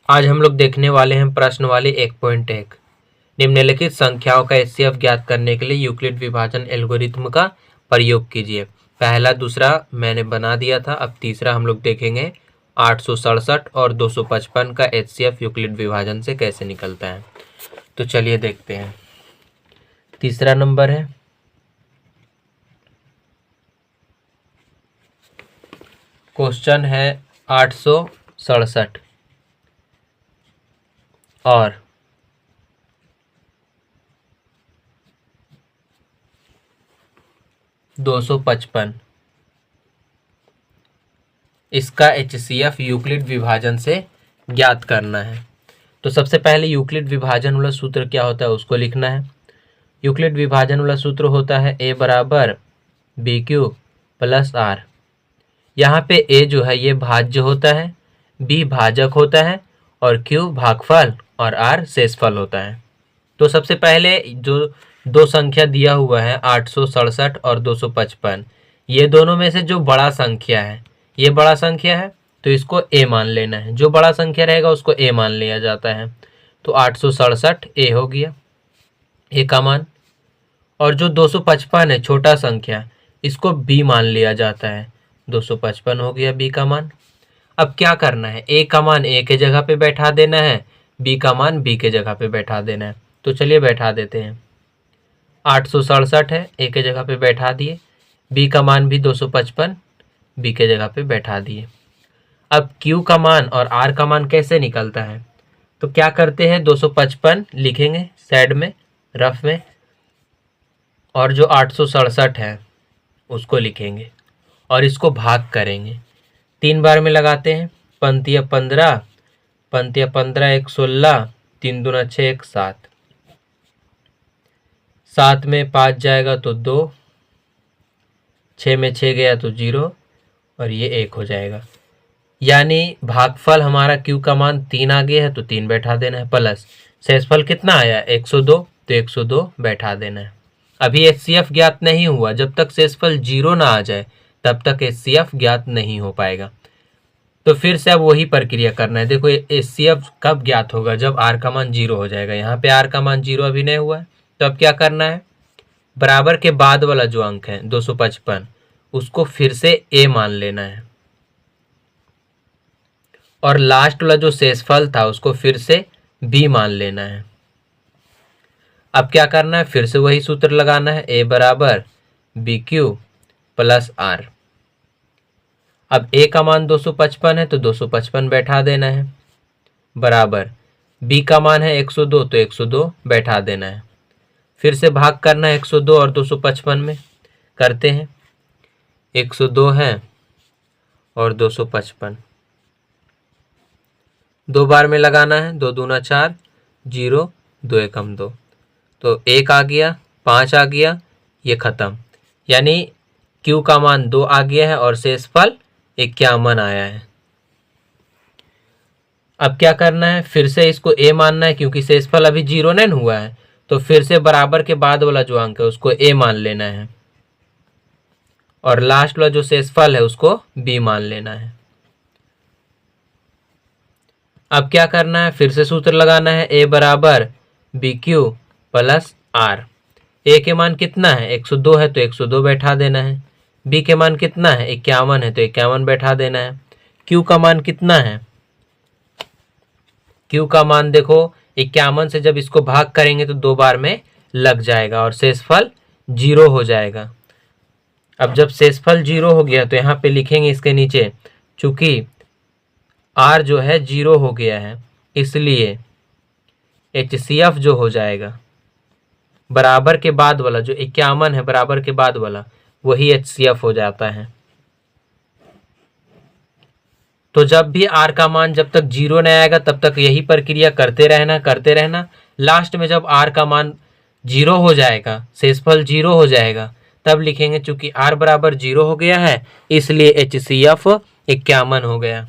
आज हम लोग देखने वाले हैं प्रश्नवाली 1.1। निम्नलिखित संख्याओं का HCF ज्ञात करने के लिए यूक्लिड विभाजन एल्गोरिथ्म का प्रयोग कीजिए। पहला दूसरा मैंने बना दिया था, अब तीसरा हम लोग देखेंगे 867 और 255 का HCF यूक्लिड विभाजन से कैसे निकलता है। तो चलिए देखते हैं। तीसरा नंबर है क्वेश्चन है 867 और 255 इसका HCF यूक्लिड विभाजन से ज्ञात करना है। तो सबसे पहले यूक्लिड विभाजन वाला सूत्र क्या होता है उसको लिखना है। यूक्लिड विभाजन वाला सूत्र होता है A बराबर BQ प्लस R। यहाँ पे A जो है ये भाज्य होता है, B भाजक होता है और Q भागफल और R शेषफल होता है। तो सबसे पहले जो दो संख्या दिया हुआ है 867 और 255, ये दोनों में से जो बड़ा संख्या है ये बड़ा संख्या है तो इसको A मान लेना है। जो बड़ा संख्या रहेगा उसको A मान लिया जाता है। तो 867 A हो गया A का मान, और जो 255 है छोटा संख्या इसको B मान लिया जाता है। 255 हो गया B का मान। अब क्या करना है, A का मान A के जगह पे बैठा देना है, B का मान B के जगह पे बैठा देना है। तो चलिए बैठा देते हैं। 867 है A के जगह पे बैठा दिए, B का मान भी 255 B के जगह पे बैठा दिए। अब Q का मान और R का मान कैसे निकलता है, तो क्या करते हैं 255 लिखेंगे साइड में रफ में, और जो 867 है उसको लिखेंगे और इसको भाग करेंगे। 3 बार में लगाते हैं। पंक्तियाँ 15 1 16, 3 दूना 6 1 7, 7 में 5 जाएगा तो 2, 6 में 6 गया तो 0 और ये 1 हो जाएगा। यानी भागफल हमारा Q का मान 3 आ गया है तो 3 बैठा देना है, प्लस शेषफल कितना आया 102 तो 102 बैठा देना है। अभी HCF ज्ञात नहीं हुआ, जब तक शेषफल 0 ना आ जाए तब तक HCF ज्ञात नहीं हो पाएगा। तो फिर से अब वही प्रक्रिया करना है। देखो HCF कब ज्ञात होगा, जब R का मान 0 हो जाएगा। यहाँ पे R का मान 0 अभी नहीं हुआ है, तो अब क्या करना है, बराबर के बाद वाला जो अंक है 255 उसको फिर से A मान लेना है, और लास्ट वाला जो शेषफल था उसको फिर से B मान लेना है। अब क्या करना है, फिर से वही सूत्र लगाना है, A बराबर BQ प्लस R। अब A का मान 255 है तो 255 बैठा देना है, बराबर B का मान है 102 तो 102 बैठा देना है। फिर से भाग करना है 102 और 255 में, करते हैं। 102 है और 255 2 बार में लगाना है, 2 दूना 4, 0 2 एकम 2, तो 1 आ गया, 5 आ गया, ये खत्म। यानी Q का मान 2 आ गया है और शेषफल 51 आया है। अब क्या करना है, फिर से इसको A मानना है क्योंकि शेषफल अभी 0 नहीं हुआ है, तो फिर से बराबर के बाद वाला जो अंक है उसको A मान लेना है, और लास्ट वाला जो शेषफल है उसको B मान लेना है। अब क्या करना है, फिर से सूत्र लगाना है, A बराबर BQ प्लस R। A के मान कितना है 102 है तो 102 बैठा देना है, B के मान कितना है 51 है तो 51 बैठा देना है। Q का मान कितना है, Q का मान देखो 51 से जब इसको भाग करेंगे तो 2 बार में लग जाएगा और शेषफल 0 हो जाएगा। अब जब शेषफल 0 हो गया तो यहाँ पे लिखेंगे इसके नीचे, चूंकि R जो है 0 हो गया है इसलिए HCF जो हो जाएगा बराबर के बाद वाला जो 51 है बराबर के बाद वाला वही HCF हो जाता है। तो जब भी R का मान जब तक 0 नहीं आएगा तब तक यही प्रक्रिया करते रहना। लास्ट में जब R का मान 0 हो जाएगा, शेषफल 0 हो जाएगा, तब लिखेंगे चूंकि R बराबर 0 हो गया है इसलिए HCF 51 हो गया।